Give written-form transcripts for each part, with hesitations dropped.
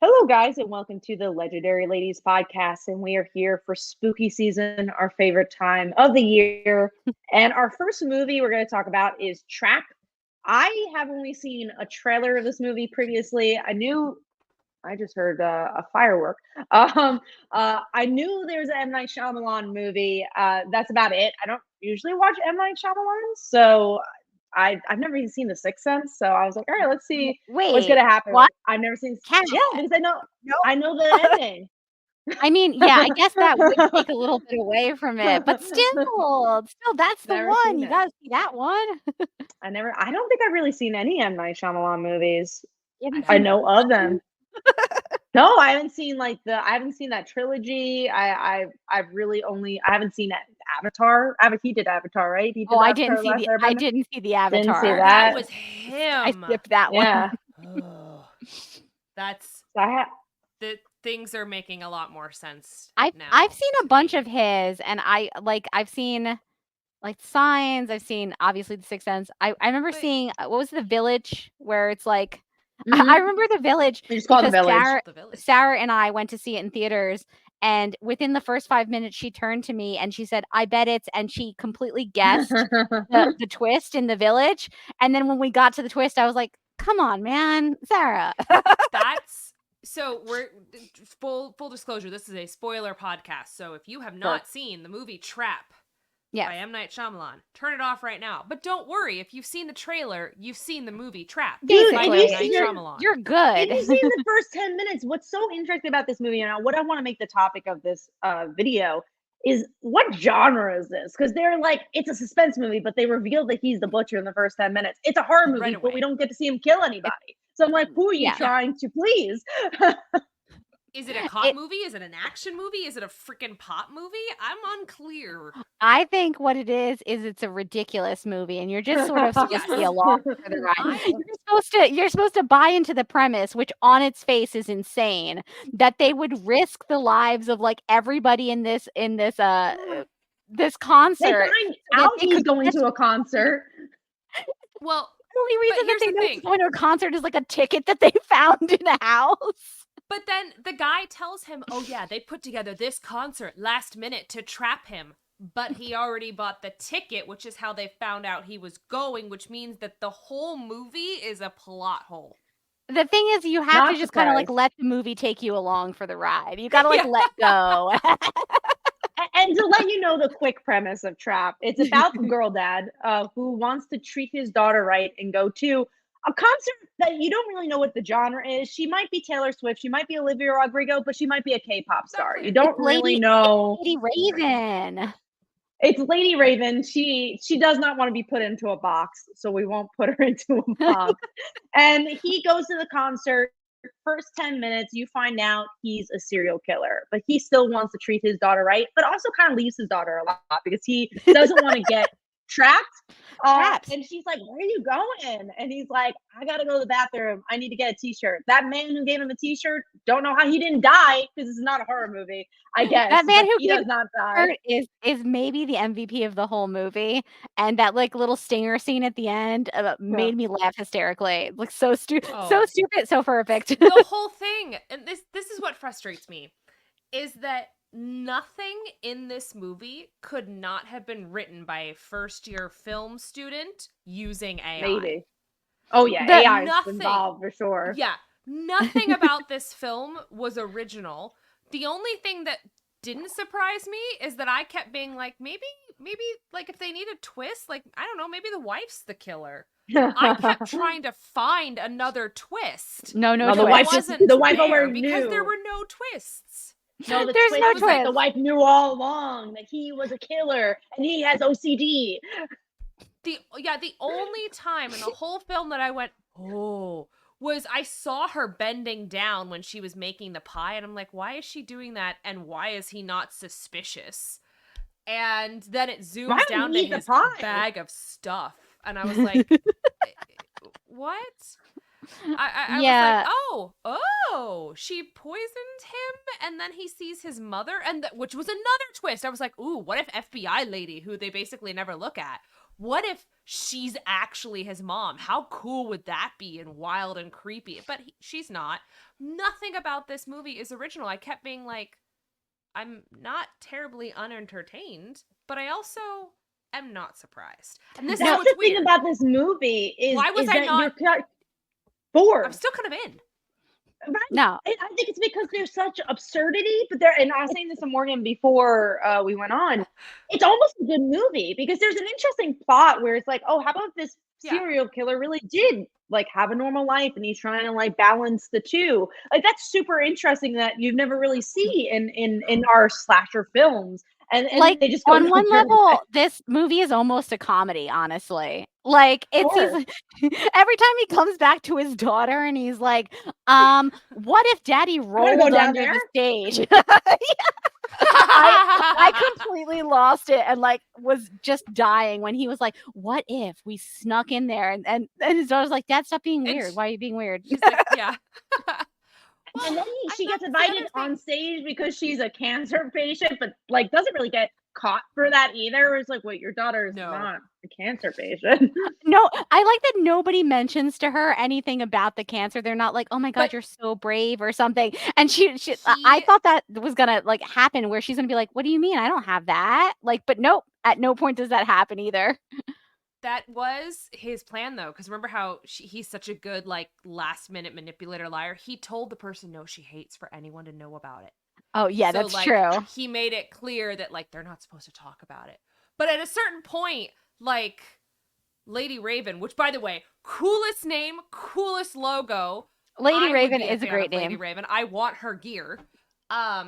Hello, guys, and welcome to the Legendary Ladies podcast. And we are here for spooky season, our favorite time of the year. And our first movie we're going to talk about is Trap. I have only seen a trailer of this movie previously. I just heard a firework. Um, I knew there's an M. Night Shyamalan movie. That's about it. I don't usually watch M. Night Shyamalan, so I've never even seen The Sixth Sense. So I was like, all right, let's see what's Wait, gonna happen. what? I've never seen. Cat? Yeah, because Nope. I know the ending. I mean, yeah, I guess that would take a little bit away from it, but still, that's the Never one. seen You it. gotta see that one. I don't think I've really seen any M. Night Shyamalan movies. You I haven't I have seen know never. of them. No, I haven't seen I haven't seen that trilogy. I've really only I haven't seen Avatar. He did Avatar, right? He did Oh, Avatar: The Last I Airbender. didn't see the Didn't see Avatar. That that. was I him. skipped that one. Yeah. Oh, that's So the things are making a lot more sense now. I've seen a bunch of his, and I've seen like Signs. I've seen obviously The Sixth Sense. I remember But- seeing what was The Village, where it's like Mhm. I remember The Village They just call it The because Village. The Village. Sarah and I went to see it in theaters, and within the first 5 minutes, she turned to me and she said, "I bet it's," and she completely guessed the twist in The Village. And then when we got to the twist, I was like, "Come on, man, Sarah." That's so we're full disclosure. This is a spoiler podcast, so if you have not seen the movie Trap Yes. by M. Night Shyamalan, turn it off right now. But don't worry, if you've seen the trailer, you've seen the movie Trap Dude, by if M. you've Night seen Shyamalan. You're If good. you've seen the first 10 minutes, what's so interesting about this movie, and what I want to make the topic of this video is what genre is this? Because they're like, it's a suspense movie, but they reveal that he's the butcher in the first 10 minutes. It's a horror movie, Right but we away. don't get to see him kill anybody. So I'm like, who are you Yeah. trying to please? Is it a cop movie? Is it an action movie? Is it a freaking pop movie? I'm unclear. I think what it is it's a ridiculous movie, and you're just sort of supposed to be along for the ride. You're supposed to buy into the premise, which on its face is insane, that they would risk the lives of like everybody in this this concert. They find out he's going to a concert. Well, The only reason that here's they the know thing. he's going to a concert is like a ticket that they found in a house. But then the guy tells him, oh yeah, they put together this concert last minute to trap him. But he already bought the ticket, which is how they found out he was going, which means that the whole movie is a plot hole. The thing is, you have Not to just kind of like surprised. let the movie take you along for the ride. You got to like Yeah. let go. And to let you know the quick premise of Trap, it's about the girl dad who wants to treat his daughter right and go to a concert that you don't really know what the genre is. She might be Taylor Swift, she might be Olivia Rodrigo, but she might be a K-pop star. You don't really know. Lady Raven. It's Lady Raven. She does not want to be put into a box, so we won't put her into a box. And he goes to the concert. First 10 minutes, you find out he's a serial killer, but he still wants to treat his daughter right, but also kind of leaves his daughter a lot because he doesn't want to get trapped. And she's like, where are you going? And he's like, I gotta go to the bathroom. I need to get a t-shirt. That man who gave him the t-shirt, don't know how he didn't die, because this is not a horror movie, I guess. That man who he gave does not die. is maybe the MVP of the whole movie, and that like little stinger scene at the end made me laugh hysterically. Like so stupid, so perfect. The whole thing, and this is what frustrates me, is that nothing in this movie could not have been written by a first-year film student using AI. Maybe. Oh yeah, AI is involved for sure. Yeah, nothing about this film was original. The only thing that didn't surprise me is that I kept being like, maybe like if they need a twist, like I don't know, maybe the wife's the killer. I kept trying to find another twist. No, the wife there knew because there were no twists. No, there's no was twist. Like the wife knew all along that he was a killer and he has OCD. The only time in the whole film that I went, oh, was I saw her bending down when she was making the pie, and I'm like, why is she doing that? And why is he not suspicious? And then it zooms down to his bag of stuff, and I was like, what? I was like, oh, she poisoned him, and then he sees his mother, which was another twist. I was like, ooh, what if FBI lady, who they basically never look at, what if she's actually his mom? How cool would that be and wild and creepy? But she's not. Nothing about this movie is original. I kept being like, I'm not terribly unentertained, but I also am not surprised. And this is That's what's the thing weird. about this movie Why was is I that not you're bored. I'm still kind of in. Right. No. And I think it's because there's such absurdity, but there, and I was saying this to Morgan before we went on, it's almost a good movie because there's an interesting plot where it's like, oh, how about this Yeah. serial killer really did like have a normal life and he's trying to like balance the two. Like that's super interesting that you've never really see in our slasher films. And Like, they just go on no one further. level, this movie is almost a comedy, honestly. Like, it's Sure. every time he comes back to his daughter and he's like, what if daddy go rolled down under there? the stage? I completely lost it and like was just dying when he was like, what if we snuck in there and his daughter's like, Dad, stop being And weird. Why are you being weird? She's like, yeah. And then she gets the invited other thing- on stage because she's a cancer patient, but like doesn't really get caught for that either. It's like, wait, your daughter is No. not a cancer patient. No, I like that nobody mentions to her anything about the cancer. They're not like, "Oh my god, But- you're so brave" or something. And I thought that was gonna like happen where she's gonna be like, "What do you mean? I don't have that." Like, but nope, at no point does that happen either. That was his plan, though, because remember how he's such a good, like, last-minute manipulator liar? He told the person no she hates for anyone to know about it. Oh yeah, So, that's like, true. he made it clear that, like, they're not supposed to talk about it. But at a certain point, like, Lady Raven, which, by the way, coolest name, coolest logo. Lady I would Raven be is a fan great of Lady name. Raven. I want her gear. At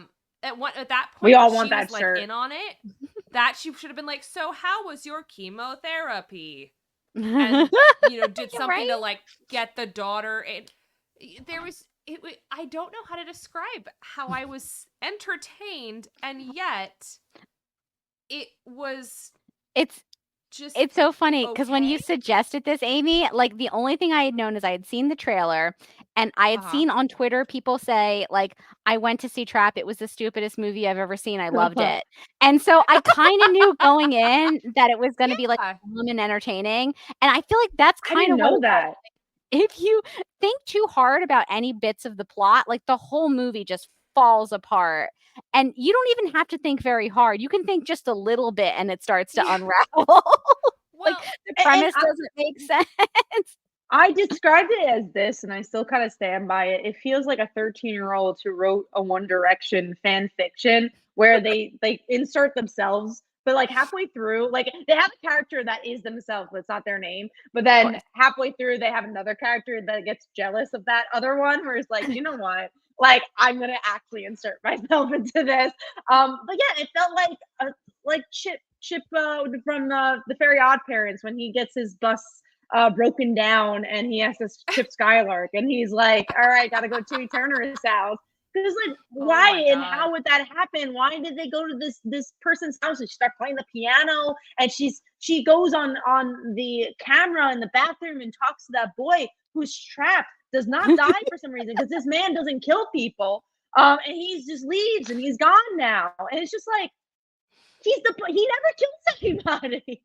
that point, We all where want she that was, like, shirt. in on it, that she should have been like, so how was your chemotherapy? And did something Right? to like get the daughter. I don't know how to describe how I was entertained, and yet it was It's just It's so funny because when you okay. suggested this, Amy, like the only thing I had known is I had seen the trailer and I had seen on Twitter people say, like, I went to see Trap. It was the stupidest movie I've ever seen. I loved it. And so I kind of knew going in that it was going to be like Yeah. fun and entertaining. And I feel like that's I kind didn't of what know it was. that. If you think too hard about any bits of the plot, like the whole movie just falls apart. And you don't even have to think very hard. You can think just a little bit and it starts to unravel. Like, Well, the And premise doesn't make sense. I described it as this, and I still kind of stand by it. It feels like a 13-year-old who wrote a One Direction fan fiction where they insert themselves, but like halfway through, like they have a character that is themselves, but it's not their name. But then halfway through, they have another character that gets jealous of that other one, where it's like, you know what? Like I'm gonna actually insert myself into this. But yeah, it felt like Chip from the Fairy Odd Parents when he gets his bus broken down and he has to Chip Skylark and he's like, all right, gotta go to Turner's house. Because like why and how would that happen? Why did they go to this person's house and she start playing the piano and she goes on the camera in the bathroom and talks to that boy who's trapped, does not die for some reason because this man doesn't kill people. And he just leaves and he's gone now. And it's just like he never kills anybody.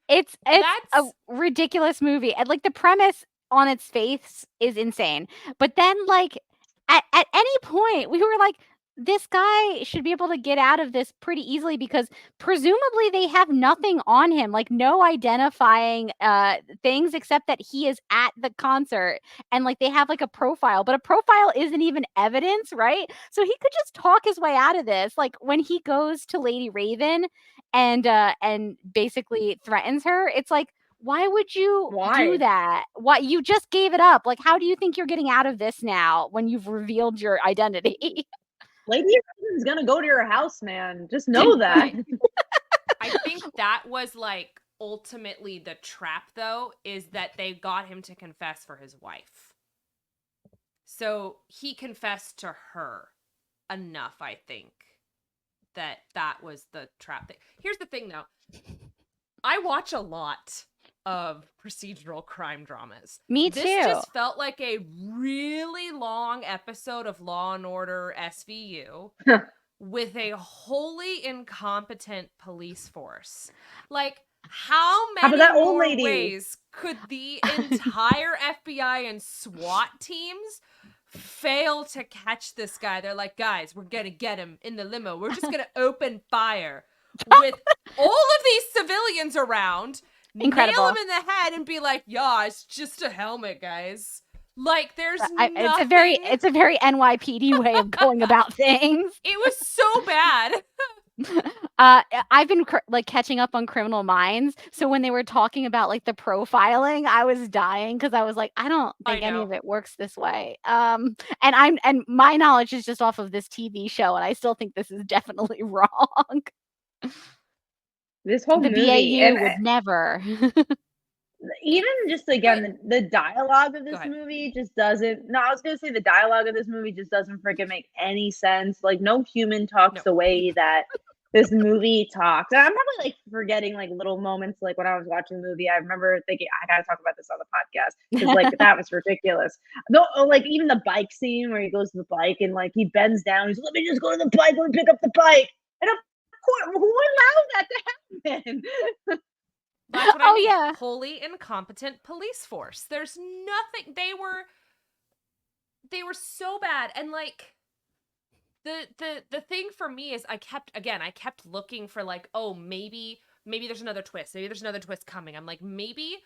It's a that's ridiculous movie. And like the premise on its face is insane. But then like at any point we were like, this guy should be able to get out of this pretty easily because presumably they have nothing on him, like no identifying things except that he is at the concert and like they have like a profile, but a profile isn't even evidence, right? So he could just talk his way out of this. Like when he goes to Lady Raven and basically threatens her, it's like, why would you do that? Why you just gave it up? Like, how do you think you're getting out of this now when you've revealed your identity? Lady Raven's gonna go to your house, man. Just know that. I think that was like ultimately the trap, though, is that they got him to confess for his wife. So he confessed to her enough, I think, that was the trap thing. Here's the thing, though. I watch a lot of procedural crime dramas. Me too. This just felt like a really long episode of Law and Order SVU with a wholly incompetent police force. Like, How How about many that old more lady? ways could the entire FBI and SWAT teams fail to catch this guy? They're like, guys, we're gonna get him in the limo. We're just gonna open fire with all of these civilians around, nail Incredible. him in the head, and be like, yeah, it's just a helmet, guys. Like, there's nothing. It's a very NYPD way of going about things. It was so bad. I've been like catching up on Criminal Minds, so when they were talking about like the profiling, I was dying because I was like, I don't think any of it works this way. And my knowledge is just off of this TV show, and I still think this is definitely wrong. This whole The movie, BAU would never. even just again, the dialogue of this movie just doesn't. No, I was gonna say the dialogue of this movie just doesn't freaking make any sense. Like, no human talks the way that this movie talks. And I'm probably like forgetting like little moments. Like when I was watching the movie, I remember thinking I gotta talk about this on the podcast because like that was ridiculous. Though, like even the bike scene where he goes to the bike and like he bends down, he's like, let me just go to the bike, let me pick up the bike, and of course, who allowed that to happen? That's what I mean. Yeah. Wholly incompetent police force. There's nothing. They were so bad. And like the thing for me is I kept looking for like, oh, maybe there's another twist. Maybe there's another twist coming. I'm like, maybe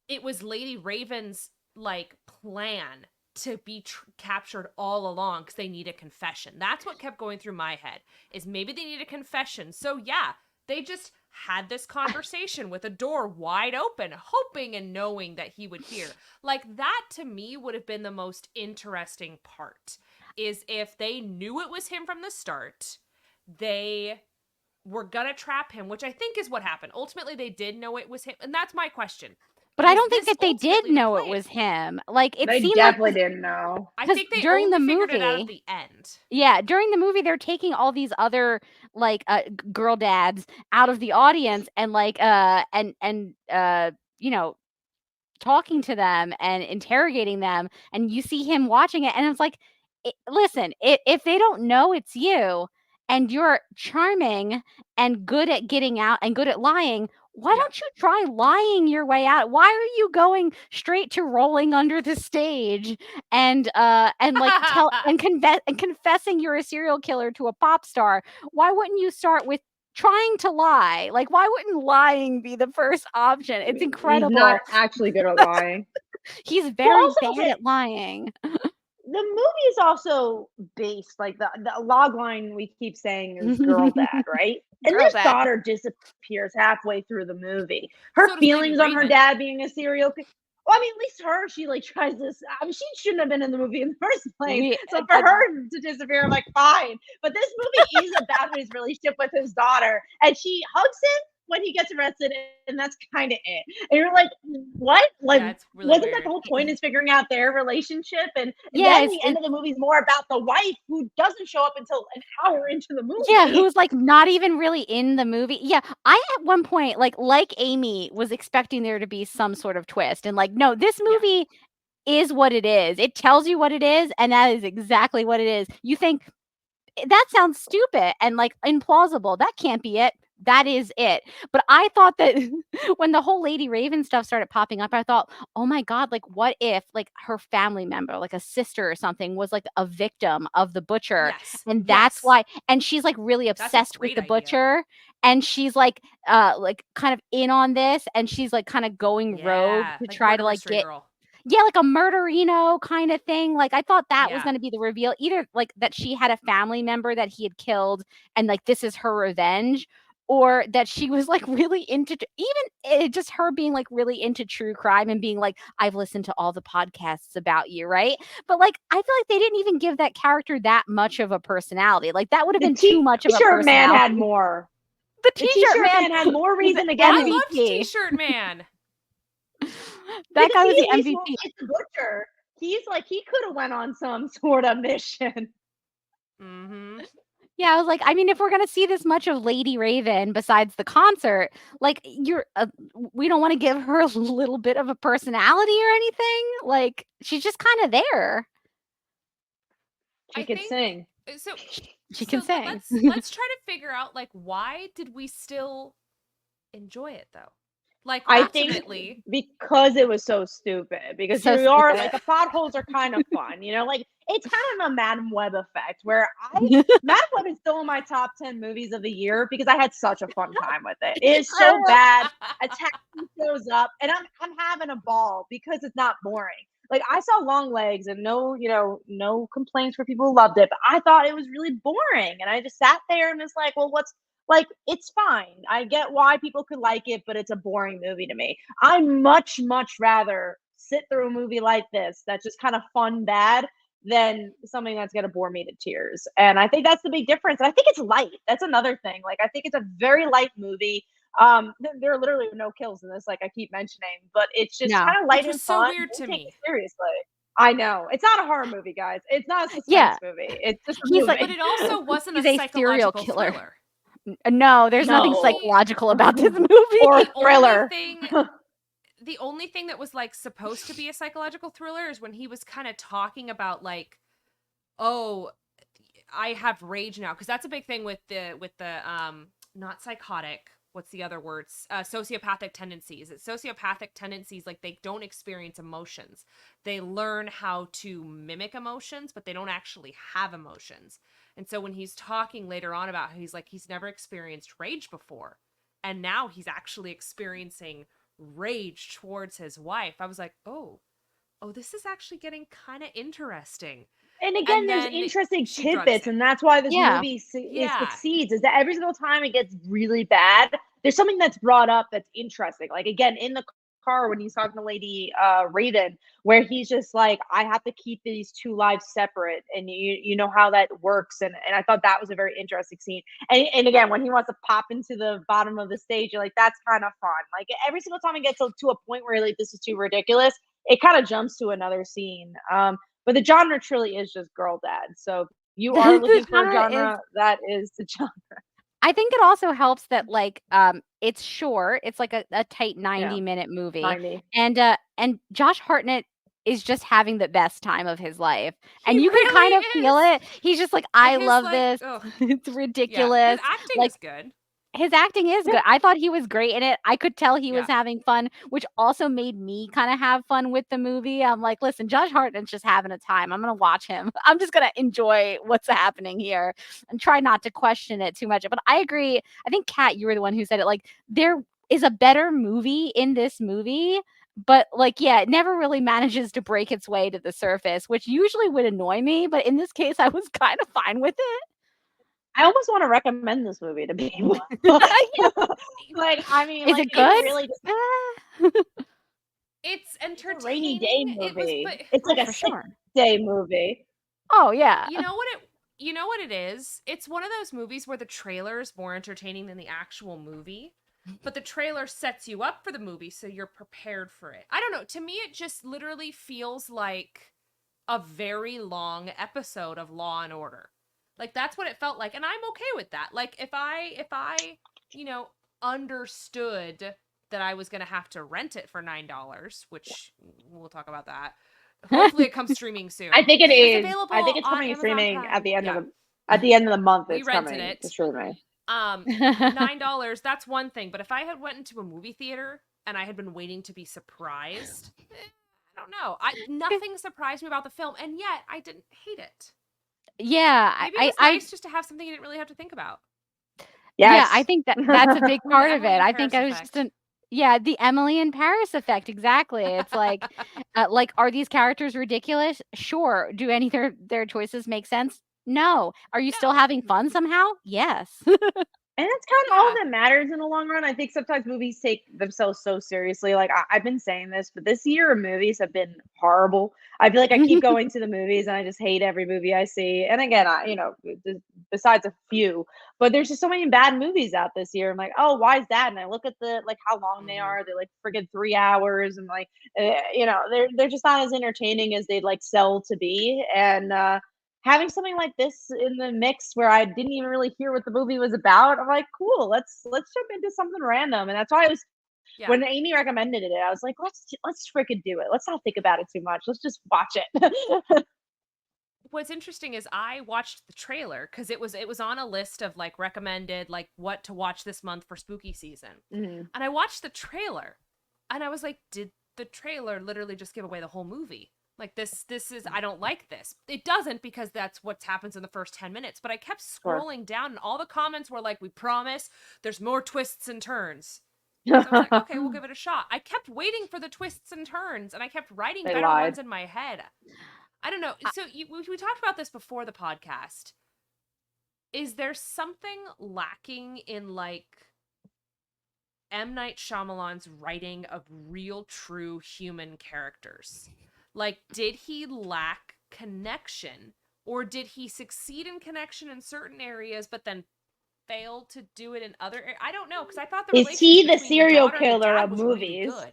it was Lady Raven's like plan to be captured all along because they need a confession. That's what kept going through my head, is maybe they need a confession. So yeah, they just had this conversation with a door wide open, hoping and knowing that he would hear. Like, that to me would have been the most interesting part, is if they knew it was him from the start, they were gonna trap him, which I think is what happened. Ultimately, they did know it was him, and that's my question. But I don't think that they did know it was him. Like, it seemed definitely didn't know. I think they during only figured it out at the end. Yeah, during the movie, they're taking all these other like girl dads out of the audience and like you know, talking to them and interrogating them, and you see him watching it, and it's like, listen, if they don't know it's you and you're charming and good at getting out and good at lying, why don't you try lying your way out? Why are you going straight to rolling under the stage and like confessing you're a serial killer to a pop star? Why wouldn't you start with trying to lie? Like, why wouldn't lying be the first option? It's incredible. He's not actually good at lying. He's very bad at lying. The movie is also based, like the log line we keep saying is girl dad, right? And this daughter disappears halfway through the movie. Her feelings on her dad being a serial killer. Well, I mean, at least her, she like tries this. I mean, she shouldn't have been in the movie in the first place. So for her to disappear, I'm like, fine. But this movie is about his relationship with his daughter, and she hugs him when he gets arrested, and that's kind of it. And you're like, what? Like, really wasn't that the whole point, is figuring out their relationship? And then the end of the movie is more about the wife, who doesn't show up until an hour into the movie. Yeah, who's like not even really in the movie. Yeah, I at one point, like Amy, was expecting there to be some sort of twist, and like, no, this movie is what it is. It tells you what it is, and that is exactly what it is. You think that sounds stupid and like implausible. That can't be it. That is it. But I thought that when the whole Lady Raven stuff started popping up, I thought, oh my God, like what if like her family member, like a sister or something, was like a victim of the butcher? And that's why, and she's like really obsessed with the butcher, and she's like kind of in on this, and she's like kind of going rogue to like try to like get like a murderino kind of thing. Like, I thought that was going to be the reveal, either like that she had a family member that he had killed and like this is her revenge, or that she was like really into just her being like really into true crime and being like, I've listened to all the podcasts about you, right? But like, I feel like they didn't even give that character that much of a personality. Like, that would have been too much of a personality. T-shirt man had more. The T-shirt man had more reason to get MVP. I loved T-shirt man. That guy was the MVP. He's the butcher. He's like, he could have went on some sort of mission. Mm-hmm. Yeah, I was like, I mean, if we're gonna see this much of Lady Raven besides the concert, like, we don't want to give her a little bit of a personality or anything. Like, she's just kind of there. She can sing. So she can sing. Let's try to figure out, like, why did we still enjoy it though. Like I think ultimately, because it was so stupid, because So you are stupid. like the plot holes are kind of fun, like it's kind of a Madam Web effect where Madam Web is still in my top 10 movies of the year because I had such a fun time with it. It is so bad. A taxi shows up and I'm having a ball because it's not boring. Like I saw Long Legs and no complaints for people who loved it, but I thought it was really boring. And I just sat there and was like, well, what's like it's fine. I get why people could like it, but it's a boring movie to me. I much rather sit through a movie like this that's just kind of fun bad than something that's gonna bore me to tears. And I think that's the big difference. And I think it's light. That's another thing. Like I think it's a very light movie. There are literally no kills in this, like I keep mentioning, but it's just No. kind of which light was and so fun. weird Don't to take it me. seriously. I know. It's not a horror movie, guys. It's not a Yeah. suspense movie. It's just a He's like But movie. it also wasn't a he's a serial psychological killer. thriller. No, there's The nothing No. only psychological about this movie. Or a the only thriller. thing the only thing that was like supposed to be a psychological thriller is when he was kind of talking about like, oh, I have rage now, because that's a big thing with the not psychotic, what's the other words, sociopathic tendencies. It's sociopathic tendencies, like they don't experience emotions, they learn how to mimic emotions, but they don't actually have emotions. And so when he's talking later on about how he's never experienced rage before, and now he's actually experiencing rage towards his wife, I was like, oh, this is actually getting kind of interesting. And again, And there's then interesting she drugs tidbits, him. and that's why this Yeah. movie Yeah. succeeds. Is that every single time it gets really bad, there's something that's brought up that's interesting. Like again, in the car when he's talking to Lady Raven, where he's just like, "I have to keep these two lives separate," and you know how that works. And I thought that was a very interesting scene. And again, when he wants to pop into the bottom of the stage, you're like, "That's kind of fun." Like every single time it gets to a point where you're like, "This is too ridiculous," it kind of jumps to another scene. But the genre truly is just girl dad. So you are looking The for a genre is genre, that is the genre. I think it also helps that, like, it's short. It's like a tight Yeah, 90-minute movie, 90. and Josh Hartnett is just having the best time of his life, He and you can kind really of feel is. it. He's just like, And "I his love like, this. oh, It's yeah, his ridiculous." acting Like, is good. his acting is Yeah. good. I thought he was great in it. I could tell he was Yeah. having fun, which also made me kinda have fun with the movie. I'm like, "Listen, Josh Hartnett's just having a time. I'm gonna watch him. I'm just gonna enjoy what's happening here and try not to question it too much." But I agree. I think, Kat, you were the one who said it, like, there is a better movie in this movie, but, like, yeah, it never really manages to break its way to the surface, which usually would annoy me, but in this case, I was kinda fine with it. I almost want to recommend this movie to people. Yeah. Like, I mean, Is like it it good? It's really just it's it's a rainy day entertaining. It was, movie. but It's Oh, like a for sick sure. day movie. Oh, yeah. you know what it is? It's one of those movies where the trailer is more entertaining than the actual movie, but the trailer sets you up for the movie so you're prepared for it. I don't know. To me, it just literally feels like a very long episode of Law and Order. Like that's what it felt like, and I'm okay with that. Like if I, you know, understood that I was going to have to rent it for $9, which we'll talk about that. Hopefully it comes streaming soon. I think it It's is. I think available it's on coming Amazon streaming Prime. Yeah. at the end of the month. We It's rented coming to it. streaming. $9, that's one thing, but if I had went into a movie theater and I had been waiting to be surprised, I don't know. Nothing surprised me about the film, and yet I didn't hate it. Yeah, Maybe it was nice just to have something you didn't really have to think about. yeah, I Yes. think that's a big The part of Emily it. in I think Paris I was just effect. yeah, the Emily in Paris effect, exactly. It's like, are these characters ridiculous? Sure. Do any of their choices make sense? No. Are you still No. having fun somehow? Yes. And that's kind of all Yeah. that matters in the long run. I think sometimes movies take themselves so seriously. Like I've been saying this, but this year of movies have been horrible. I feel like I keep going to the movies and I just hate every movie I see. And again, besides a few, but there's just so many bad movies out this year. I'm like, oh, why is that? And I look at the like how long they Mhm. are. They're like friggin' 3 hours, and like, they're just not as entertaining as they'd like sell to be. And having something like this in the mix where I didn't even really hear what the movie was about, I'm like, cool, let's jump into something random. And that's why I was Yeah. when Amy recommended it, I was like, let's freaking do it. Let's not think about it too much. Let's just watch it. what's interesting is I watched the trailer because it was on a list of like recommended like what to watch this month for spooky season. Mhm. And I watched the trailer and I was like, did the trailer literally just give away the whole movie? Like this is I don't like this. It doesn't because that's what happens in the first 10 minutes, but I kept Sure. scrolling down and all the comments were like, we promise there's more twists and turns. So I was like, okay, we'll give it a shot. I kept waiting for the twists and turns and I kept writing They better lied. ones in my head. I don't know. So we talked about this before the podcast. Is there something lacking in like M. Night Shyamalan's writing of real, true human characters? Like, did he lack connection, or did he succeed in connection in certain areas, but then failed to do it in other areas? I don't know, because I thought the Is relationship he the between the serial daughter and the killer dad of was really movies? good.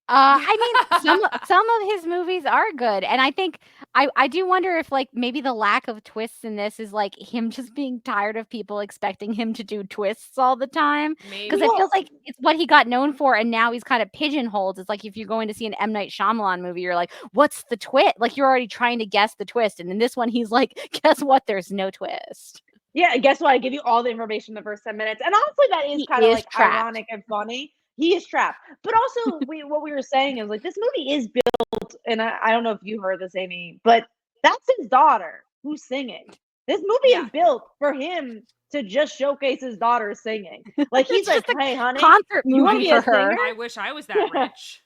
I mean, some of his movies are good, and I think I do wonder if like maybe the lack of twists in this is like him just being tired of people expecting him to do twists all the time. Because Maybe. it feels like it's what he got known for, and now he's kind of pigeonholed. It's like if you're going to see an M. Night Shyamalan movie, you're like, "What's the twist?" Like you're already trying to guess the twist, and in this one, he's like, "Guess what? There's no twist." Yeah, guess what? I give you all the information in the first 10 minutes. And honestly, that is He kind of is like trapped. ironic and funny. He is trapped. But also, what we were saying is like this movie is built, and I don't know if you heard this, Amy, but that's his daughter who's singing. This movie Yeah. is built for him to just showcase his daughter singing. Like he's It's like, just a hey, honey, concert you want to movie be for a her. singer? I wish I was that rich.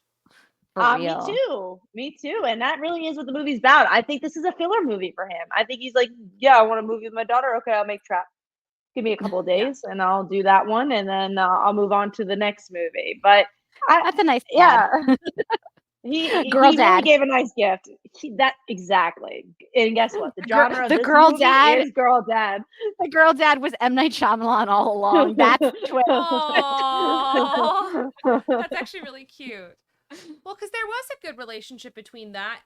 For Me real. too. Me too. And that really is what the movie's about. I think this is a filler movie for him. I think he's like, yeah, I want a movie with my daughter. Okay, I'll make Trap. Give me a couple of Yeah. days and I'll do that one, and then I'll move on to the next movie. But That's a nice dad. yeah, he Girl really dad. gave a nice gift. That exactly. And guess what? The genre of The this girl movie dad. is girl dad. The girl dad was M. Night Shyamalan all along. That's the twist. Aww. That's actually really cute. Well, because there was a good relationship between that.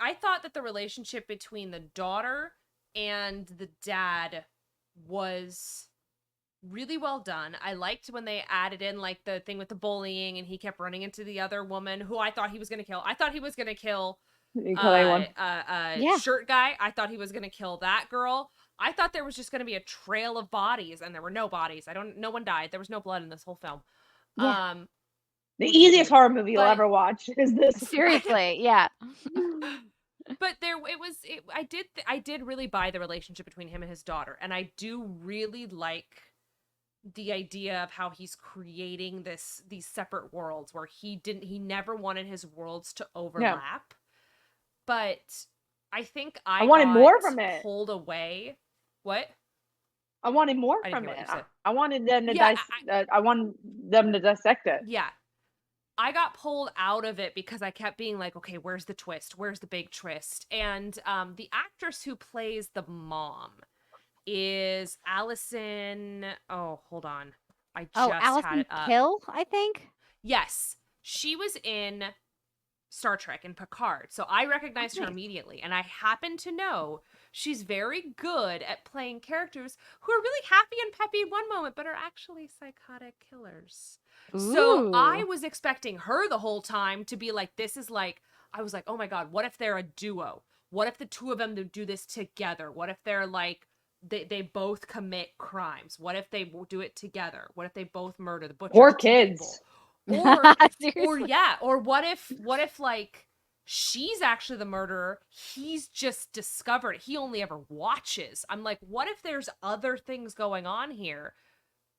I thought that the relationship between the daughter and the dad was really well done. I liked when they added in like the thing with the bullying and he kept running into the other woman who I thought he was gonna kill. I thought he was gonna kill Yeah. shirt guy. I thought he was gonna kill that girl. I thought there was just gonna be a trail of bodies, and there were no bodies. No one died. There was no blood in this whole film. Yeah. The Which is easiest weird. horror movie you'll But- ever watch is this. Seriously, yeah. But I did really buy the relationship between him and his daughter, and I do really like the idea of how he's creating these separate worlds where he never wanted his worlds to overlap. But I think I wanted got more from it. pulled away. What? I wanted more I didn't from hear it. what you said. I wanted them to Yeah, I wanted them to dissect it. Yeah. I got pulled out of it because I kept being like, okay, where's the twist? Where's the big twist? And the actress who plays the mom is Allison. Oh, hold on. I just had Allison it up. Hill, I think. Yes. She was in Star Trek and Picard. So I recognized her nice. immediately. And I happen to know she's very good at playing characters who are really happy and peppy one moment, but are actually psychotic killers. So I Ooh. was expecting her the whole time to be like, this is like, I was like, oh my God, what if they're a duo? What if the two of them do this together? What if they're like, they both commit crimes? What if they do it together? What if they both murder the butcher? Or the two kids. people? Or Seriously. yeah, or what if like she's actually the murderer, he's just discovered, he only ever watches. I'm like, what if there's other things going on here?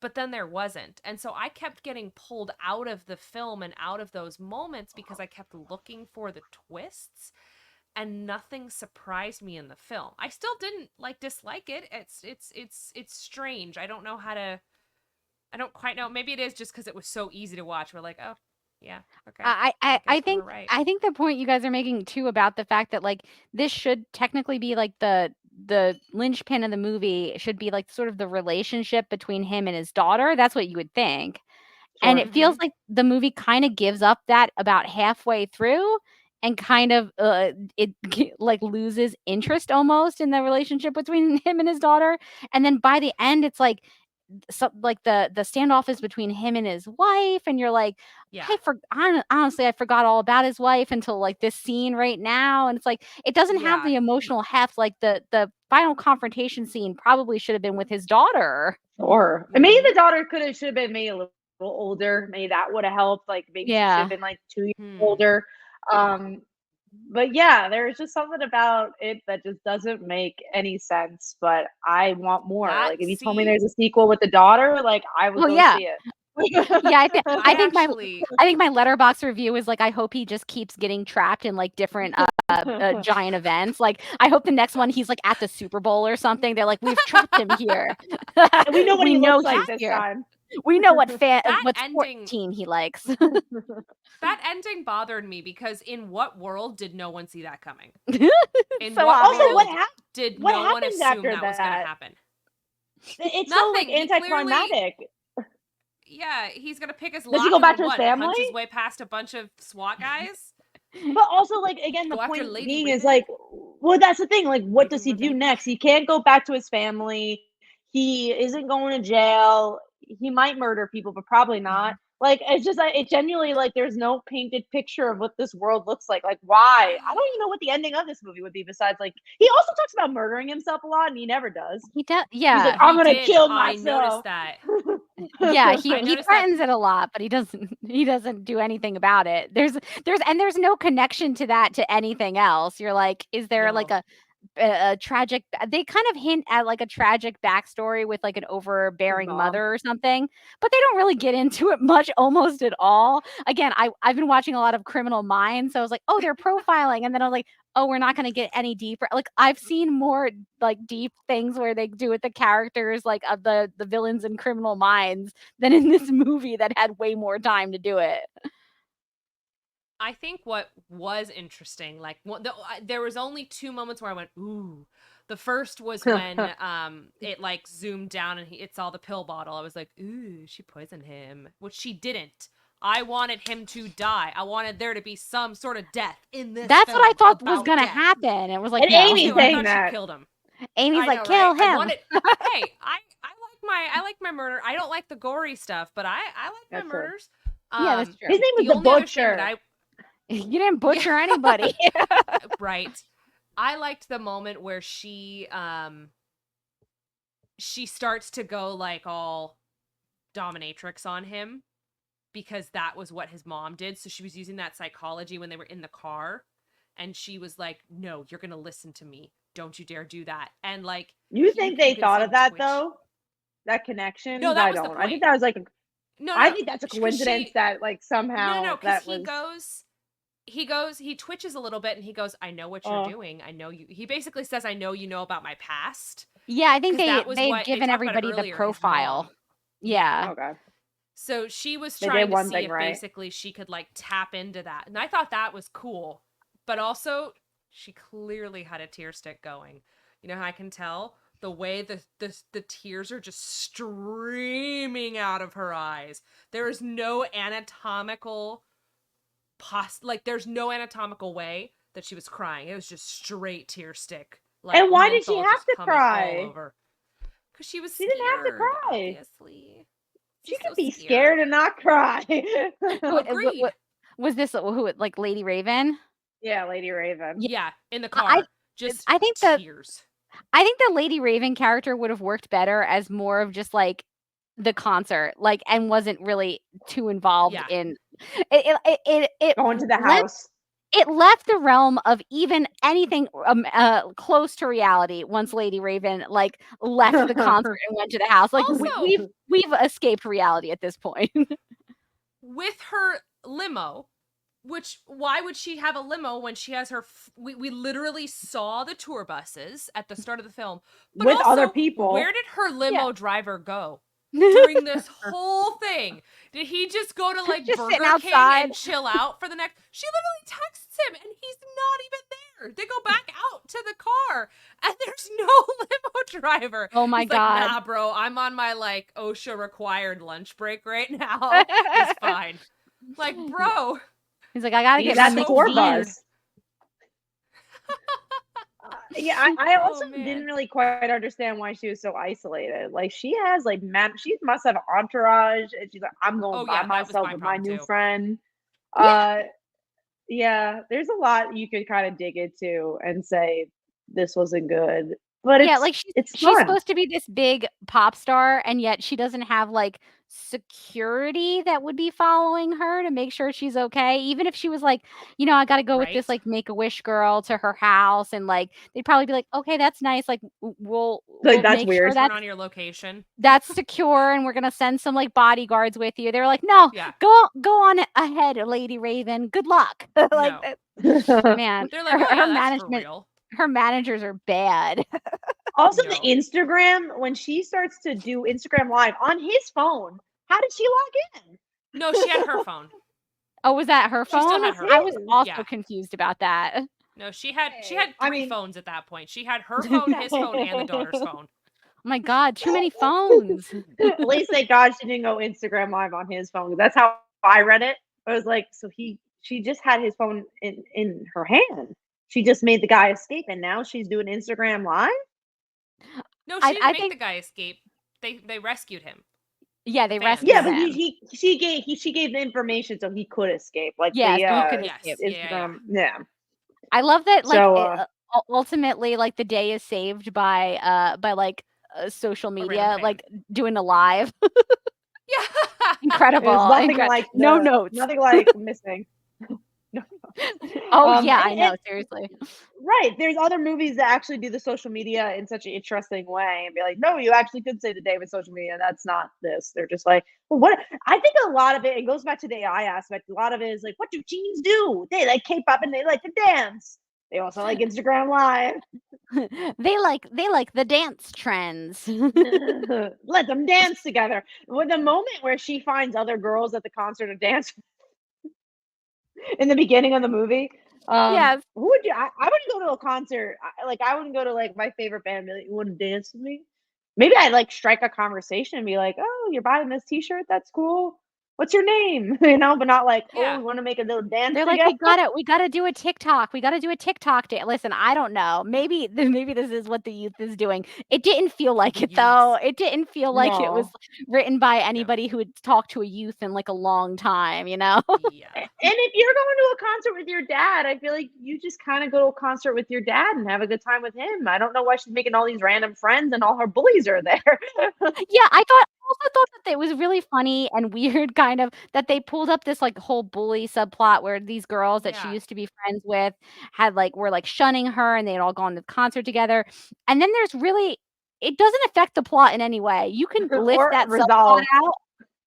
But then there wasn't. And so I kept getting pulled out of the film and out of those moments because I kept looking for the twists, and nothing surprised me in the film. I still didn't like dislike it. It's strange. I don't know how to, I don't quite know. Maybe it is just because it was so easy to watch. We're like, oh, yeah, okay. I guess we think were right. I think the point you guys are making too about the fact that like this should technically be like the linchpin of the movie should be like sort of the relationship between him and his daughter. That's what you would think. And Sure. it feels like the movie kind of gives up that about halfway through and kind of like loses interest almost in the relationship between him and his daughter. And then by the end it's like like the standoff is between him and his wife, and you're like, Yeah. honestly, I forgot all about his wife until like this scene right now, and it's like it doesn't have Yeah. the emotional heft. Like the final confrontation scene probably should have been with his daughter. Or maybe the daughter should have been maybe a little older. Maybe that would have helped. Like maybe she should have Yeah. been like 2 years Hmm. older. But yeah, there's just something about it that just doesn't make any sense. But I want more. That Like if you told me scene, there's a sequel with the daughter, like I would Well, go yeah. see it. Yeah, I actually, I think my letterbox review is like, I hope he just keeps getting trapped in like different giant events. Like I hope the next one he's like at the Super Bowl or something. They're like, we've trapped him here. And we know what We he know looks like he's this here. time. We know what that sport ending, team he likes. that ending bothered me because in what world did no one see that coming? In So what obvious. Also, world did what no one happens assume after that was going to that? happen? It's so like Nothing. He clearly, anticlimactic. yeah, he's going to pick his Does he lock go and back then to his what? family? Punch his way past a bunch of SWAT guys? But also, like again, the Go after point Lady being is Raven? like, well, that's the thing. Like, what does Taking he do revenge? next? He can't go back to his family. He isn't going to jail. He might murder people, but probably not. Like, it's just like it genuinely like there's no painted picture of what this world looks like. Like, why? I don't even know what the ending of this movie would be. Besides, like, he also talks about murdering himself a lot, and he never does. He does. He's like, Yeah. I'm He gonna did. kill I noticed myself. that. Yeah, I he noticed that. threatens it a lot, but he doesn't do anything about it. There's no connection to that to anything else. You're like, is there like No. a tragic, they kind of hint at like a tragic backstory with like an His overbearing mom. mother or something, but they don't really get into it much almost at all. Again, I've been watching a lot of Criminal Minds, so I was like, oh, they're profiling, and then I was like, oh, we're not going to get any deeper. Like I've seen more like deep things where they do with the characters like of the villains in Criminal Minds than in this movie that had way more time to do it. I think what was interesting, like there was only 2 moments where I went, ooh. The first was when it like zoomed down and it saw the pill bottle. I was like, ooh, she poisoned him, which she didn't. I wanted him to die. I wanted there to be some sort of death in this. That's what I thought was about gonna death. happen. It was like, And no. Amy's I saying thought that. she killed him. Amy's I like, know, kill right? I him. wanted. Hey, I like my murder. I don't like the gory stuff, but I like That's my true. murders. Yeah, that's true. His name was the only other thing Butcher. that You didn't butcher anybody. right. I liked the moment where she starts to go like all dominatrix on him because that was what his mom did. So she was using that psychology when they were in the car, and she was like, no, you're gonna listen to me, don't you dare do that. And like, You think they can thought see of that Twitch. though? That connection? No, that I was the don't. I think point. that was like No, I think that's a 'cause coincidence that like somehow no, that because he twitches a little bit and he goes, I know what you're doing. I know you. He basically says, I know you know about my past. Yeah, I think 'Cause that was they've what they given talked about everybody the earlier, his profile. mom. Yeah. Okay. So she was They did trying to one see thing if right. basically she could like tap into that. And I thought that was cool. But also she clearly had a tear stick going. You know how I can tell? The way the tears are just streaming out of her eyes. There is no anatomical there's no anatomical way that she was crying. It was just straight tear stick. Like, And why did she menthol have just to coming cry? all over. Because she was She scared, didn't have to cry. obviously. She She's could so be scared and not cry. Agreed. Was this who like Lady Raven? Yeah, Lady Raven. Yeah, in the car. I think tears. I think the Lady Raven character would have worked better as more of just like the concert, like, and wasn't really too involved in it. Going to the house. It left the realm of even anything close to reality once Lady Raven like left the concert and went to the house. Like Also, we've escaped reality at this point. With her limo, which why would she have a limo when she has her we literally saw the tour buses at the start of the film, but with also, other people. Where did her limo driver go during this whole thing? Did he just go to like just Burger King and chill out for the next? She literally texts him and he's not even there. They go back out to the car and there's no limo driver. Oh my God. Like, nah, bro, I'm on my like OSHA required lunch break right now. It's fine. Like, bro. He's like, I gotta get on my the tour McD. bus. Yeah, I also Oh didn't man. really quite understand why she was so isolated. Like she has like she must have an entourage, and she's like, I'm going Oh by yeah, that was myself my with my problem new too. friend. Yeah. Uh, yeah, there's a lot you could kind of dig into and say this wasn't good, but Yeah, like it's she's fun. supposed to be this big pop star, and yet she doesn't have like security that would be following her to make sure she's okay. Even if she was like, I got to go with this Right? like Make-A-Wish girl to her house, and like they'd probably be like, okay, that's nice. Like Like we'll that's make sure weird. Turn that's on your location. that's secure, and we're gonna send some like bodyguards with you. They're like, no, Yeah. go on ahead, Lady Raven. Good luck. Like No. that, man. They're like, Her, oh her yeah, that's for management, real. her managers are bad. Also, the No. Instagram when she starts to do Instagram live on his phone. How did she log in? No, she had her phone. Oh, was that her She still phone? had her I was phone. also Yeah. confused about that. No, she Okay, had I three mean, phones at that point. She had her phone, his phone, and the daughter's phone. Oh my god, too many phones. at least thank God she didn't go Instagram live on his phone. That's how I read it. I was like, so she just had his phone in her hand. She just made the guy escape, and now she's doing Instagram live. No, she I didn't I make think the guy escape. They rescued him. yeah, The they Yeah, rescued fans. but him. she gave the information so he could escape, like Yeah, the so he Oh could escape. yes. Yeah, yeah, yeah. Instagram. Yeah. I love that like So ultimately like the day is saved by like social A random media fan. like doing a live. Yeah. there's Incredible. nothing like No notes. missing. No. Oh yeah, I And know, seriously. right, there's other movies that actually do the social media in such an interesting way and be like, no, you actually could say the day with social media. That's not this. They're just like, well, what? I think a lot of it goes back to the AI aspect. A lot of it is like, what do teens do? They like K-pop and they like to dance. They also like Instagram Live. They like the dance trends. Let them dance together. With the moment where she finds other girls at the concert to dance in the beginning of the movie, Yes. who would you? I wouldn't go to a concert. I wouldn't go to like my favorite band. And be like, you want to dance with me? Maybe I'd like strike a conversation and be like, "Oh, you're buying this T-shirt? That's cool. What's your name?" But not like, "Oh, Yeah. we want to make a little dance They're like, together." we gotta do a TikTok. We gotta do a TikTok day. Listen, I don't know. Maybe this is what the youth is doing. It didn't feel like The it though. youths. It didn't feel like it was No. written by No. anybody who had talked to a youth in like a long time, you know? Yeah. And if you're going to a concert with your dad, I feel like you just kind of go to a concert with your dad and have a good time with him. I don't know why she's making all these random friends and all her bullies are there. Yeah, I also thought that it was really funny and weird kind of that they pulled up this, like, whole bully subplot where these girls that she Yeah. used to be friends with were, like, shunning her, and they had all gone to the concert together, and then there's really it doesn't affect the plot in any way. You can lift or that subplot resolve. out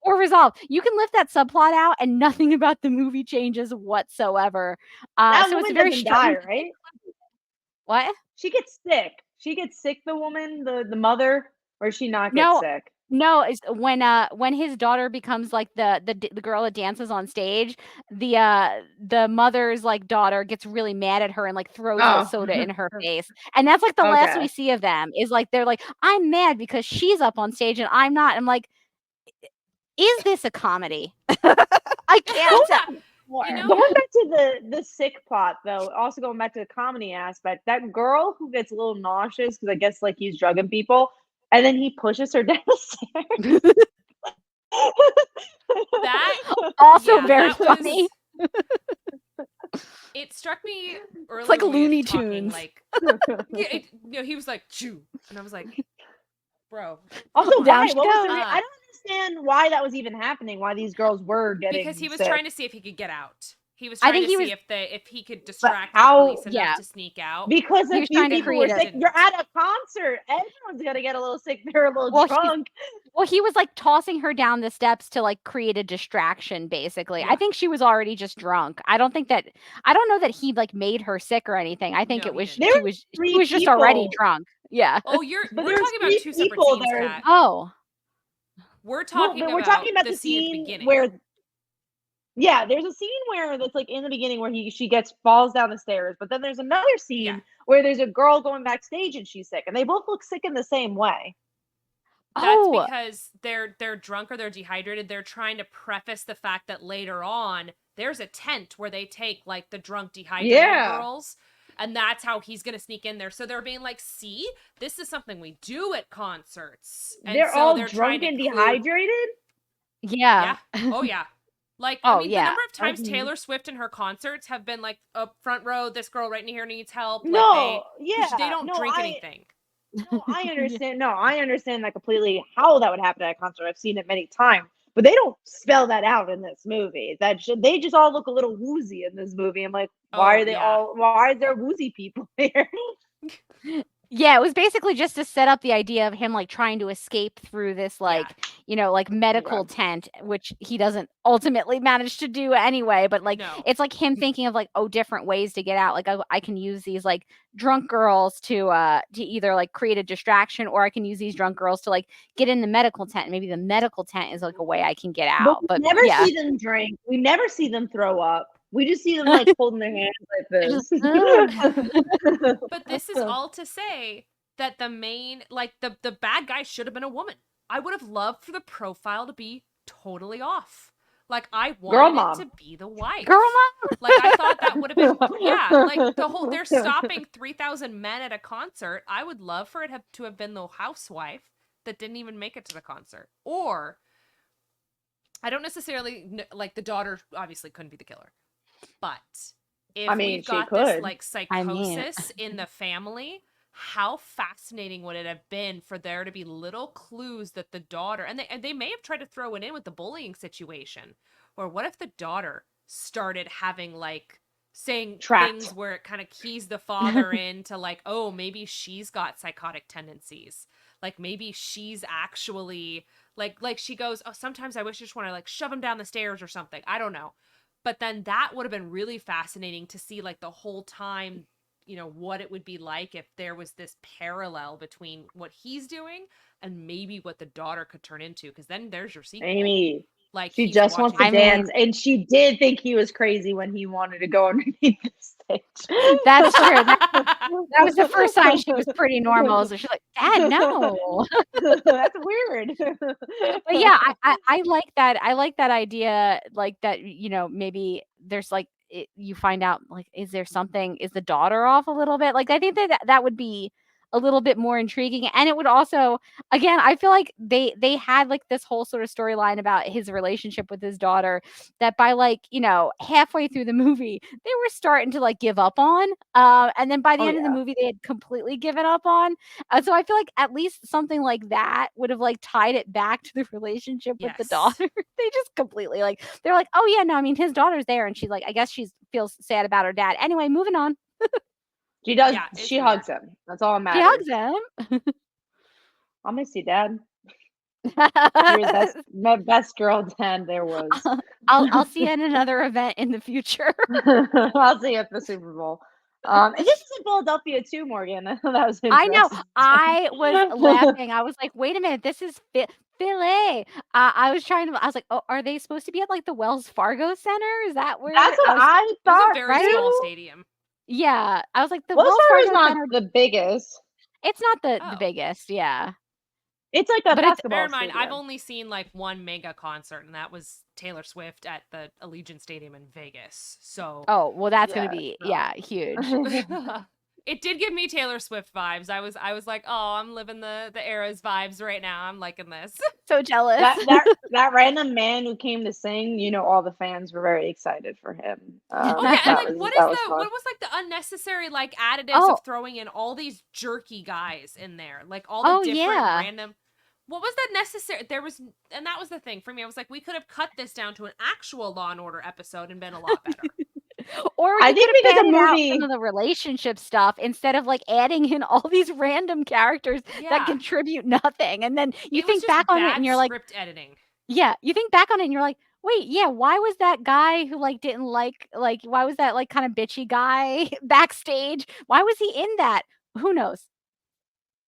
or resolve. You can lift that subplot out, and nothing about the movie changes whatsoever. That So it's woman very doesn't die, strange. right? What? She gets sick. She gets sick, the woman, the mother, or she not get No, sick? no, it's when his daughter becomes, like, the girl that dances on stage, the mother's, like, daughter gets really mad at her and, like, throws the Oh, soda in her face, and that's, like, the last we okay. see of them, is, like, they're like, "I'm mad because she's up on stage and I'm not." I'm like, "Is this a comedy?" I can't Going tell You anymore. know, going back to the sick plot though, also going back to the comedy aspect, that girl who gets a little nauseous because I guess like he's drugging people, and then he pushes her down the stairs. that Also yeah, very that funny. was it struck me It's like earlier when we were Looney talking, Tunes. like he was like, chew. And I was like, bro, come Also, on. Down why? she What was the goes. I don't understand why that was even happening. Why these girls were Because getting he was sick, trying to see if he could get out. He was I trying think to he see was if he could but distract the how? police enough yeah, to sneak out, Because he a was few trying to and people create were he a sick. You're didn't. at a concert. Everyone's gonna get a little sick. They're a little well, drunk. he was, like, tossing her down the steps to, like, create a distraction, basically. I Yeah. think she was already just drunk. I don't know that he, like, made her sick or anything. I think No, it he was There didn't. she were was just already people, drunk. Yeah. Oh, but we're there was talking about three two separate people scenes, there. Kat. Oh. We're Well, talking we're talking about about the the scene at the scene beginning. where, yeah, there's a scene where that's like in the beginning where she gets falls down the stairs, but then there's another Yeah. scene where there's a girl going backstage and she's sick, and they both look sick in the same way. That's Oh, because they're drunk or they're dehydrated. They're trying to preface the fact that later on there's a tent where they take like the drunk dehydrated Yeah. girls. And that's how he's going to sneak in there. So they're being like, see, this is something we do at concerts. And They're so all they're drunk trying to and clue. dehydrated. Yeah. Yeah. Oh, yeah. Like, Oh, I mean, the yeah. number of times Mhm. Taylor Swift and her concerts have been like, up front row, this girl right in here needs help. Like, No, because they yeah, don't no, drink anything. I Yeah. understand. No, I understand that completely. How that would happen at a concert, I've seen it many times, but they don't spell that out in this movie. They just all look a little woozy in this movie. I'm like, why Oh, are they yeah. all? Why are there woozy people here? Yeah, it was basically just to set up the idea of him, like, trying to escape through this, Yeah. like, like, medical tent, which he doesn't ultimately manage to do anyway, but, like, No. it's like him thinking of, like, different ways to get out, like, I can use these, like, drunk girls to either, like, create a distraction, or I can use these drunk girls to, like, get in the medical tent, maybe the medical tent is, like, a way I can get But out, we but never yeah. see them drink. We never see them throw up. We just see them like holding their hands like They're just, this. "Ugh." But this is all to say that the main, like, the bad guy should have been a woman. I would have loved for the profile to be totally off. Like, I Girl wanted it mom. to be the wife. Girl mom. Like, I thought that would have been, yeah, like, the whole, they're stopping 3,000 men at a concert. I would love for it to have been the housewife that didn't even make it to the concert. Or, I don't necessarily, like, the daughter obviously couldn't be the killer. But if I mean, we've she got this, could. like, I mean, psychosis in the family, how fascinating would it have been for there to be little clues that the daughter, and they may have tried to throw it in with the bullying situation, or what if the daughter started having, like, saying Trapped. things where it kind of keys the father into, like, oh, maybe she's got psychotic tendencies, like maybe she's actually like she goes, oh, sometimes I wish I just want to, like, shove him down the stairs or something, I don't know. But then that would have been really fascinating to see, like, the whole time, what it would be like if there was this parallel between what he's doing and maybe what the daughter could turn into. Because then there's your sequel. Amy, Like, she he's just wants watching. to I dance, mean, and she did think he was crazy when he wanted to go underneath the stage. that's true. That was the first sign she was pretty normal. So she's like, "Dad, no." That's weird. But yeah, I like that. I like that idea, like that. Maybe there's like you find out like, is there something? Is the daughter off a little bit? Like, I think that would be a little bit more intriguing, and it would also, again, I feel like they had like this whole sort of storyline about his relationship with his daughter that by like halfway through the movie they were starting to like give up on, and then by the Oh end of the yeah. movie they had completely given up on. So I feel like at least something like that would have like tied it back to the relationship with the Yes. daughter. They just completely like they're like, oh yeah, no, I mean his daughter's there, and she's like, I guess she feels sad about her dad. Anyway, moving on. She does. Yeah, it's She hugs weird. him. That's all that She matters. hugs him. I'll miss you, Dad. You're my best girl, Dad. There was. I'll see you at another event in the future. I'll see you at the Super Bowl. And this is in Philadelphia too, Morgan. That was I know. interesting. I was laughing. I was like, wait a minute, this is Philly. I was like, oh, are they supposed to be at like the Wells Fargo Center? Is that where That's what I was? I It was a thought very right? small too. stadium. Yeah. I was like, the Wells Wells Fargo's Fargo not Center, the biggest. it's not the Oh. biggest, yeah. It's like a But it's Bear basketball in mind, I've stadium. only seen like one mega concert, and that was Taylor Swift at the Allegiant Stadium in Vegas. So oh, well that's gonna Yeah. be no. huge. It did give me Taylor Swift vibes. I was like, oh, I'm living the era's vibes right now. I'm liking this. So jealous. that random man who came to sing, all the fans were very excited for him. Oh yeah, and like That was fun. what was like the unnecessary like additives Oh. of throwing in all these jerky guys in there? Like all the Oh, different yeah. random. What was that necessary? There was, and that was the thing for me. I was like, we could have cut this down to an actual Law and Order episode and been a lot better. Or I you think could have because the padded out movie some of the relationship stuff instead of like adding in all these random characters that Yeah. contribute nothing. And then you It was think just back on it bad and you're like, script editing. yeah, you think back on it and you're like, wait, yeah, why was that guy who like didn't like why was that like kind of bitchy guy backstage? Why was he in that? Who knows?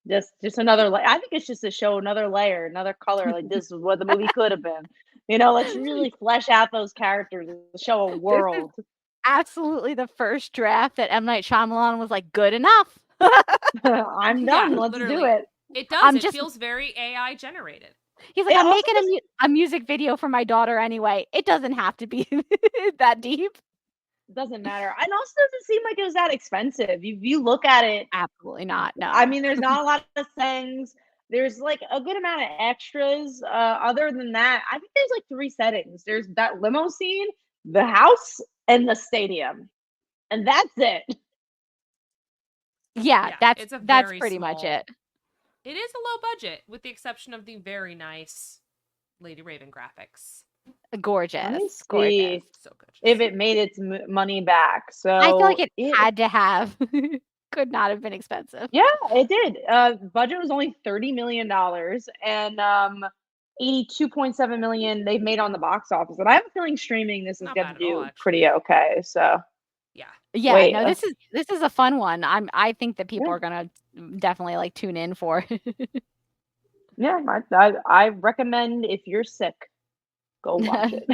just another I think it's just to show another layer, another color. Like this is what the movie could have been. Let's really flesh out those characters and show a This is world. absolutely the first draft that M. Night Shyamalan was like, good enough. I'm Yeah, done. Let's do literally. it. It does. I'm It just feels very AI generated. He's like, Yeah, I'm also making a music video for my daughter anyway. It doesn't have to be that deep. doesn't matter. And also doesn't seem like it was that expensive. If you look at it, Absolutely not. I No. mean, there's not a lot of settings. There's like a good amount of extras. Other than that, I think there's like three settings. There's that limo scene, the house, and the stadium, and that's it. Yeah, Yeah, that's it's a that's very pretty much small. it. It is a low budget, with the exception of the very nice Lady Raven graphics. Let Gorgeous. me Gorgeous. see So gorgeous. if it made its money back. I feel like So it had to have. Could not have been expensive. yeah, it did. Budget was only $30 million, and 82.7 million they've made on the box office. And I have a feeling streaming this is Not going bad to at all, do actually. pretty okay. So Yeah. Yeah, wait, no, this is a fun one. I think that people yeah, are gonna definitely like tune in for. yeah, I recommend if you're sick, go watch it.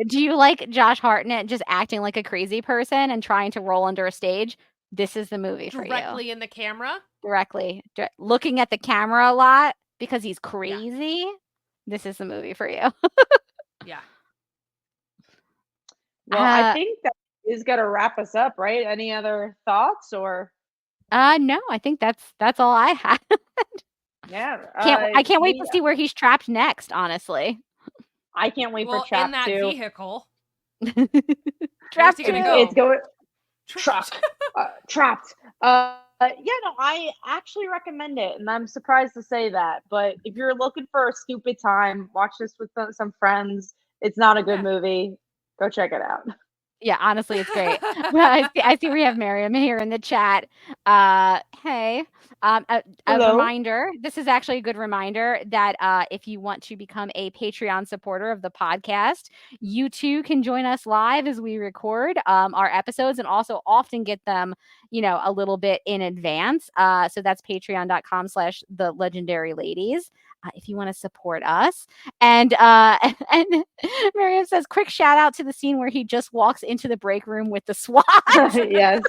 Do you like Josh Hartnett just acting like a crazy person and trying to roll under a stage? This is the movie for you. Directly in the camera. Directly, looking at the camera a lot because he's Yeah. crazy. This is the movie for you. Yeah. Well, I think that is going to wrap us up, right? Any other thoughts or? No, I think that's all I had. Yeah, I can't wait to see where he's trapped next, honestly. I can't wait for Well, in Trap that 2. vehicle. Trapped he gonna too. go? It's going Trapped. trapped. Yeah, no, I actually recommend it, and I'm surprised to say that. But if you're looking for a stupid time, watch this with some friends. It's not a good Yeah. movie. Go check it out. Yeah, honestly, it's great. Well, I see we have Miriam here in the chat. Hey, a Hello. reminder. This is actually a good reminder that if you want to become a Patreon supporter of the podcast, you too can join us live as we record our episodes and also often get them, a little bit in advance. So that's patreon.com/the legendary ladies. If you want to support us. And and Miriam says, quick shout out to the scene where he just walks into the break room with the SWAT. Yes.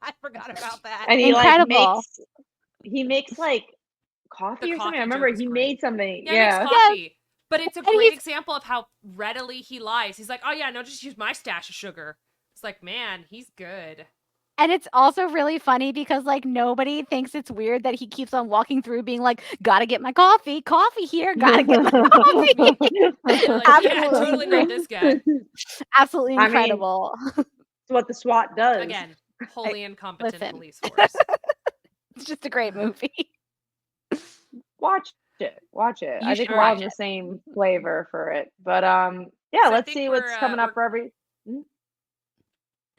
I forgot about that. And he Incredible. makes like coffee The or something. I coffee remember joke is he great. made something. Yeah, he makes Yeah. coffee. But it's a And great he's example of how readily he lies. He's like, oh yeah, no, just use my stash of sugar. It's like, man, he's good. and it's also really funny because like nobody thinks it's weird that he keeps on walking through being like, gotta get my coffee here, gotta get my coffee. They're like, yeah, Absolutely totally not this guy. Absolutely I mean, incredible. It's what the SWAT does. Again, wholly incompetent listen. police force. It's just a great movie. Watch it. Watch it. You I think should we're all watch in the it. same flavor for it. But yeah, So I let's think see what's we're, coming up we're- for every.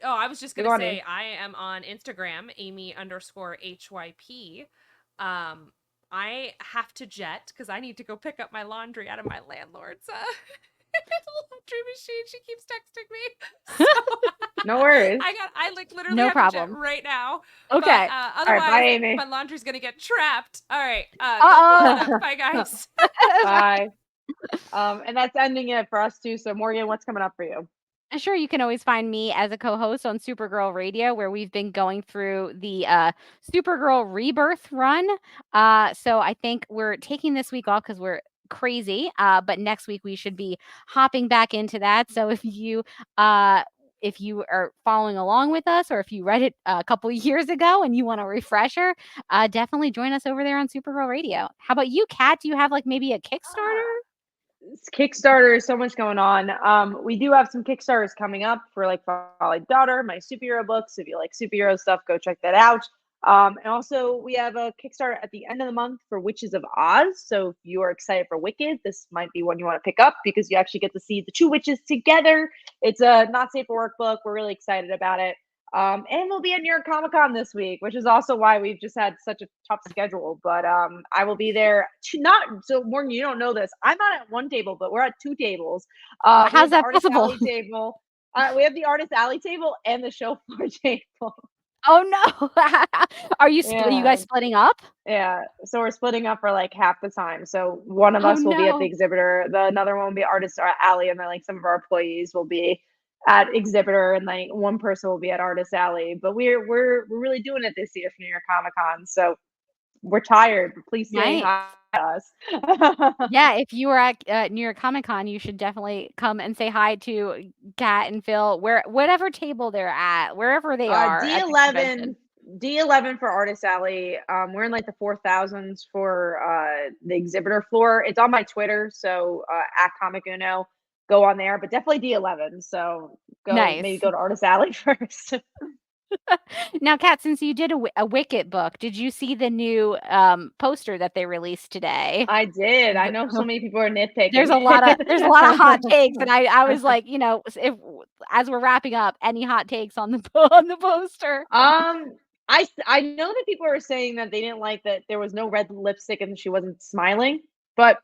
Oh, I was just Go gonna on, say Amy. I am on Instagram, Amy_HYP. I have to jet because I need to go pick up my laundry out of my landlord's laundry machine. She keeps texting me. So, No worries. I like literally No have problem. to jet right now. Okay. But, All right, otherwise, bye, Amy. my laundry's gonna get trapped. All right. Uh-oh. Go pull it up. Bye, guys. Bye. And that's ending it for us too. So Morgan, what's coming up for you? Sure, you can always find me as a co-host on Supergirl Radio, where we've been going through the Supergirl Rebirth run. So I think we're taking this week off because we're crazy. But next week we should be hopping back into that. So if you are following along with us, or if you read it a couple of years ago and you want a refresher, definitely join us over there on Supergirl Radio. How about you, Kat? Do you have like maybe a Kickstarter? Kickstarter, so much going on. We do have some Kickstarters coming up for like my daughter, my superhero books. If you like superhero stuff, go check that out. And also we have a Kickstarter at the end of the month for Witches of Oz. So if you are excited for Wicked, this might be one you want to pick up because you actually get to see the two witches together. It's a not safe for work book. We're really excited about it. And we'll be at New York Comic Con this week, which is also why we've just had such a tough schedule. But I will be there. Morgan, you don't know this. I'm not at one table, but we're at two tables. How's that Artist possible? Alley table. We have the Artist Alley table and the show floor table. Oh no! Are you you guys Yeah. splitting up? Yeah, so we're splitting up for like half the time. So one of Oh us will be at the no! exhibitor, another one will be Artist Alley, and then like some of our employees will be at exhibitor, and like one person will be at Artist Alley. But we're really doing it this year for New York Comic Con. So we're tired. Please say Nice. hi to us. Yeah, if you were at New York Comic Con, you should definitely come and say hi to Kat and Phil, whatever table they're at, wherever they are at the convention. D11 for Artist Alley. We're in like the 4,000s for the exhibitor floor. It's on my Twitter, so at Comic Uno, go on there. But definitely D11. So maybe Nice. go to Artist Alley first. Now, Kat, since you did a Wicket book, did you see the new poster that they released today? I did. I The, know so many people are nitpicking. there's a lot of hot takes, and I was like, if as we're wrapping up, any hot takes on the on the poster? I know that people are saying that they didn't like that there was no red lipstick and she wasn't smiling, but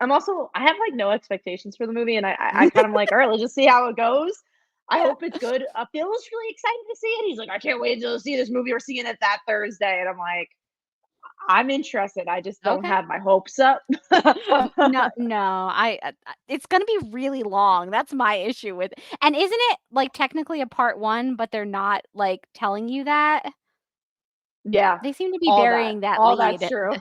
I have like no expectations for the movie, and I kind of like, all right, let's just see how it goes. I hope it's good. Phil's really excited to see it. He's like, I can't wait to see this movie. We're seeing it that Thursday, and I'm like, I'm interested. I just don't Okay. have my hopes up. No, no, it's gonna be really long. That's my issue with, and isn't it like technically a part one, but they're not like telling you that? Yeah, They seem to be burying that all that's lead. true.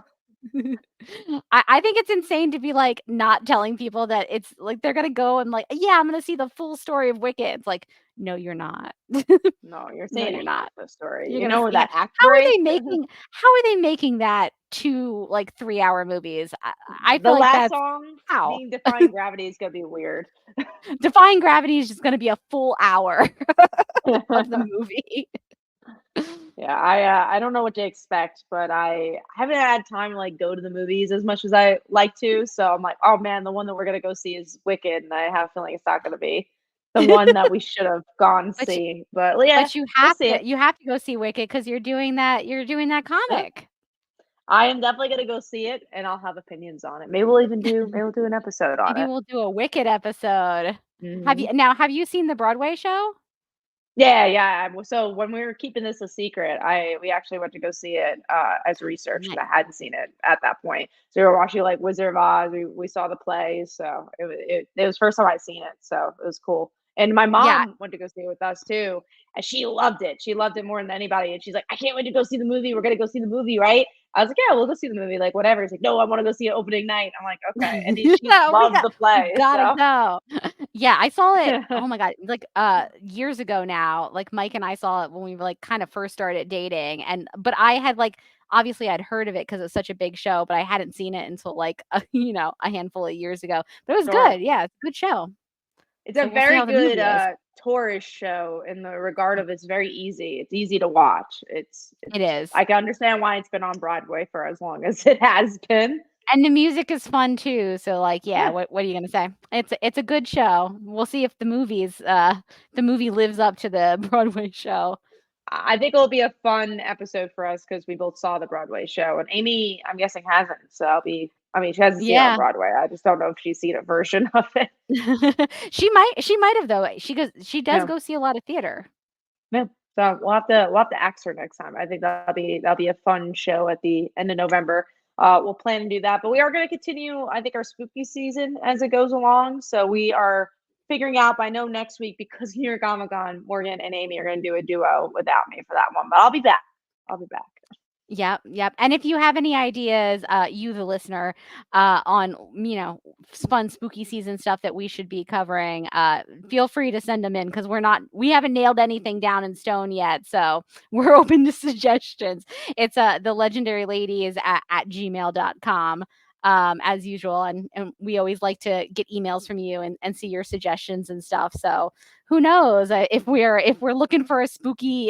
I think it's insane to be like not telling people that it's like they're gonna go and like, yeah, I'm gonna see the full story of Wicked. It's like, no, you're not. No, you're No, saying you're half not. the story. You're You gonna know yeah. that actress. How are they making that 2 like 3-hour movies? I The feel like last that's song how. being Defying Gravity is gonna be weird. Defying Gravity is just gonna be a full hour of the movie. Yeah, I don't know what to expect, but I haven't had time to like go to the movies as much as I like to. So I'm like, oh man, the one that we're gonna go see is Wicked, and I have a feeling it's not gonna be the one that we should have gone But you see. But yeah, but we'll see it. you have to go see Wicked because 'cause you're doing that Yep. comic. I am definitely gonna go see it, and I'll have opinions on it. Maybe we'll do an episode on Maybe it. we'll do a Wicked episode. Hmm. Have you seen the Broadway show? Yeah, yeah. So when we were keeping this a secret, we actually went to go see it as research because I Nice. hadn't seen it at that point. So we were watching like Wizard of Oz. We saw the plays, so it was the first time I'd seen it, so it was cool. And my Yeah. mom went to go see it with us too, and she loved it. She loved it more than anybody, and she's like, "I can't wait to go see the movie. We're gonna go see the movie, right?" I was like, "Yeah, we'll go see the movie. Like whatever." He's like, "No, I want to go see it opening night." I'm like, "Okay," and she No, loved the we play, gotta so. go. Yeah, I saw it, oh my god, like, years ago now, like, Mike and I saw it when we were, like, kinda first started dating, but I had, like obviously, I'd heard of it because it was such a big show, but I hadn't seen it until, like, a handful of years ago. But it was Sure. good, yeah, it's a good show. It's a So we'll see very how the good, movie is. tourist show in the regard of it's very easy. It's easy to watch. It is. I can understand why it's been on Broadway for as long as it has been. And the music is fun too, so, like, yeah, Yeah. what are you gonna say? It's a good show. We'll see if the movie lives up to the Broadway show. I think it'll be a fun episode for us because we both saw the Broadway show, and Amy, I'm guessing, hasn't, so I mean, she hasn't seen it on Yeah. Broadway. I just don't know if she's seen a version of it. She might have though. She does Yeah. go see a lot of theater. Yeah. So we'll have to ask her next time. I think that'll be a fun show at the end of November. We'll plan to do that, but we are going to continue. I think our spooky season as it goes along. So we are figuring out. By know next week because New York Comic Con, Morgan and Amy are going to do a duo without me for that one. But I'll be back. I'll be back. Yep, yep. And if you have any ideas, you the listener, on fun spooky season stuff that we should be covering, feel free to send them in because we haven't nailed anything down in stone yet. So we're open to suggestions. It's the legendary ladies at gmail.com. As usual, and we always like to get emails from you and see your suggestions and stuff. So who knows if we're looking for a spooky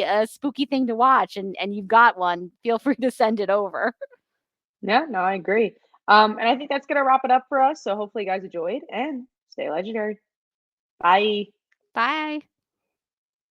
thing to watch and you've got one, feel free to send it over. Yeah, no, I agree. And I think that's going to wrap it up for us. So hopefully you guys enjoyed and stay legendary. Bye. Bye.